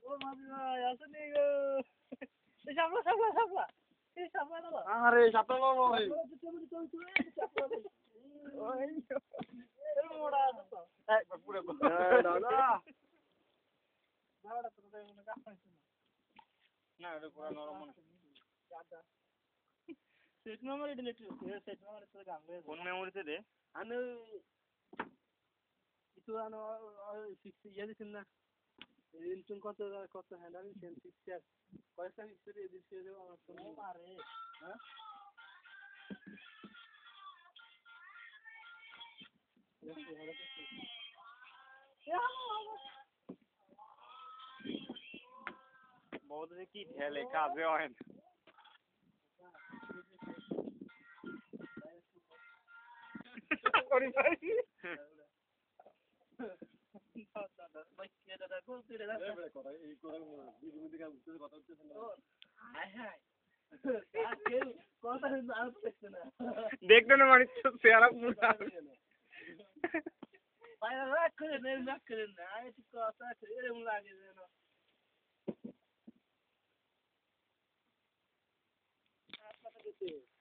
ও মাঝি ভাই আসেনি গো। এই সাপলা সাপলা সাপলা। এই সাপলা দাও। আরে সাপলা মামা ভাই। ওই এর মোড়া আছে তো। এই পুরো দাদা। দাওড়া তো দেই না কাজ পাইছ না। না এটা পুরো নরম মনে। দাদা। সেট মেমোরি ডিলিট করতে সেট মেমোরি তো গান লয়ে। কোন মেমোরিতে দে? আমি কিছু আনো 60 ইয়া দিছেন না। ইনস্টল কত কত হ্যান্ডাল সেন 60 কয়টা হিস্টরি এডিট করে দেব আমার ফোনে। ও মারে হ্যাঁ बहुत की ढेले काजे হয় করি ভাই দাদা ভাই কে দাদা কোন তীরে দাদা এই কথা এই করে বিজুমিতে কাজ করতে কথা হচ্ছে না হাই হাই আজকে কথা আর দেখতে না দেখতে না মানে চেহারা পুরা ভাই রাখ করে না এই কথা এরকম লাগে যেন আপনাকে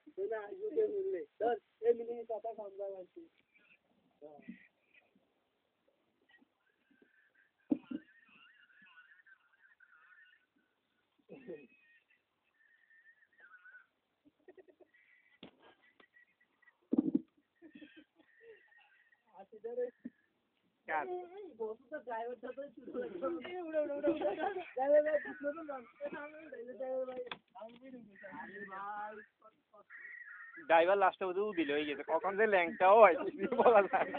দিতে না ইউকে মিললে ধর এই মিলে কথা সমঝা যাচ্ছে क्या बहुत तो ड्राइवर था तो उड़ा ड्राइवर भाई सुनो ना ड्राइवर भाई हम भी अरे भाई ড্রাইভার লাস্টে বুঝু দিল হয়ে গেছে কখন যে ল্যাংটাও হয় কিছু বলা যায়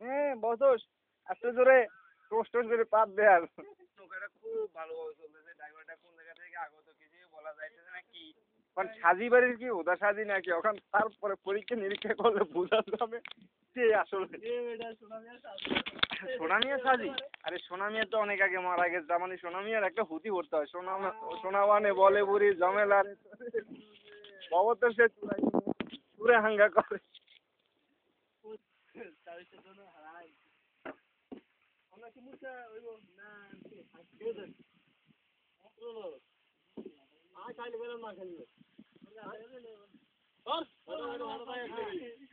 না বসোস আস্তে জোরে টোস্ট করে পাত দে আর নৌকাটা খুব ভালোভাবে চলতেছে ড্রাইভারটা কোন জায়গা থেকে আগত কিছু বলা যাইতেছে না কি কারণ সাজি বাড়ির কি ওদা সাজি নাকি ওখান তারপরে পরীক্ষা নিরীক্ষা করলে বোঝা যাবে কে আসলে সোনামিয়া সাজি আরে সোনামিয়া তো অনেক আগে মারা গেছে তার মানে সোনামিয়ার একটা হুতি করতে হয় সোনামানে বলে বুড়ি জমেলার বাবতের সে চুরে হাঙ্গা করে আমরা কি মুখে হইব না খাইলে বেরোন না খাইলে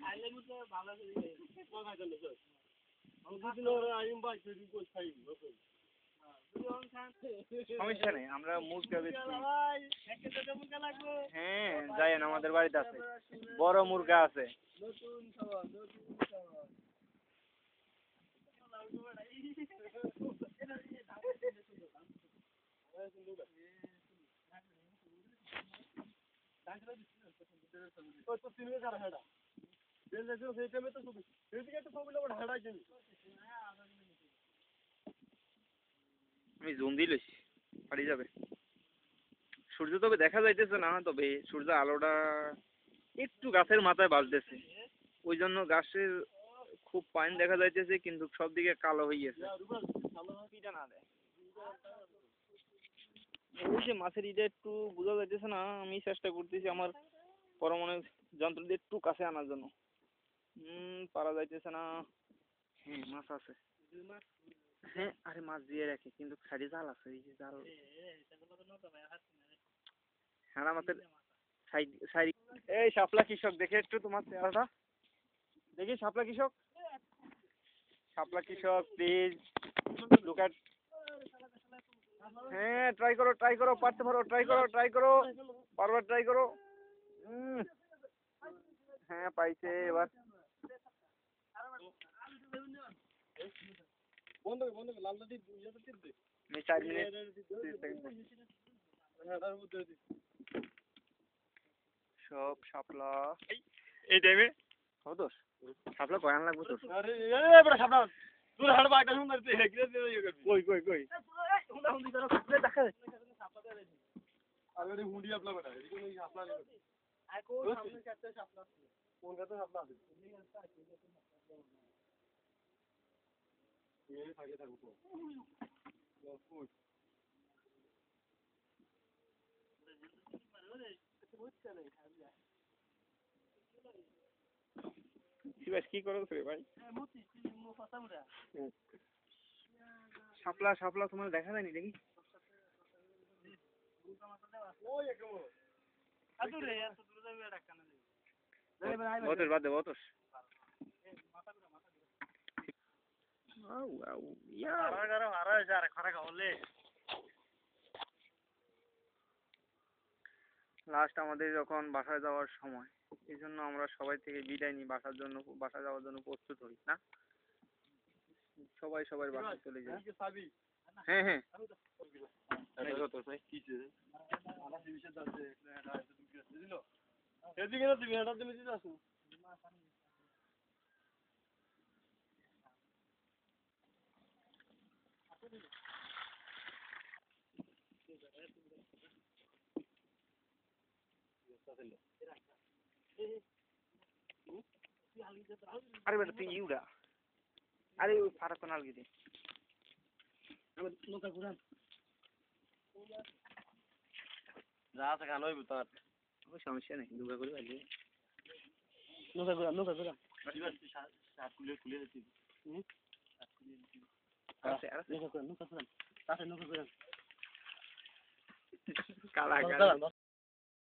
খাইলে মুখে ভালো সমস্যা নেই আমরা মুরগা বেচছি হ্যাঁ যাইয়েন আমাদের বাড়িতে আছে বড় মুরগা আছে নতুন খাবার আমি জুম দিয়ে লইছি পারি যাবে সূর্য তবে দেখা যাইতেছে না তবে সূর্য আলোটা একটু গাছের মাথায় বাজতেছে ওই জন্য গাছের খুব পাইন দেখা যাইতেছে কিন্তু সব দিকে কালো হয়ে গেছে না দেয় ওই যে মাছের ইটা একটু বোঝা যাইতেছে না আমি চেষ্টা করতেছি আমার পরমাণু যন্ত্র দিয়ে একটু কাছে আনার জন্য পারা যাইতেছে না হ্যাঁ মাছ আছে হ্যাঁ আরে মাছ দিয়ে রাখে কিন্তু সাইডে জাল আছে এই যে জাল হ্যাঁ মাছের সাইড সাইড এই শাপলা কৃষক দেখে একটু তোমার চেহারাটা দেখি শাপলা কৃষক প্লিজ লুক এট হ্যাঁ ট্রাই করো পারতে পারো ট্রাই করো পারবার ট্রাই করো হ্যাঁ পাইছে এবার বন্ধ লালটা টিপ ইয়েটা টিপ দে আমি 4 মিনিট 30 সেকেন্ড সব শাপলা এই টাইমে দোষ শাপলা কয়ান লাগবে তোর আরে বড় শাপলা তুই হাড় বাইটা সুন্দর তে হেগরে দে কই হুন্ডা হুন্ডি ধরো দেখা দে আরে হুন্ডি আপলা বেটা এদিকে ওই শাপলা আর কোন সামনে চারটা শাপলা কোন কাছে শাপলা আছে ये आगे तक ऊपर लो फुट कुछ चले শিবাস কি করছ রে ভাই? মুতি মু কথা বুড়া শাপলা শাপলা তোমার দেখা যায়নি দেখি? ওই একদম আদুরে এত দূর যাবে এটা কানে বতস বাদ দে বতস। আউ আউ ইয়া হারা হয়েছে আর খরা খাওয়ালে লাস্ট আমাদের যখন বাসায় যাওয়ার সময়, এই জন্য আমরা সবাই থেকে বিদায় নিই, বাসা যাওয়ার জন্য প্রস্তুত হই না, সবাই সবার বাসায় চলে যায়। হ্যাঁ হ্যাঁ আরে বেটা তুই ইউরা, আরে ওই ফারাক নালগি দে নৌকা ঘুরান যা আছে খান হইব তার ওই সমস্যা নেই, দুগা করে ভালো নৌকা ঘুরান শার্ট খুলে দিচ্ছি আছে আর নৌকা ঘুরান তাতে নৌকা ঘুরান কালা কালা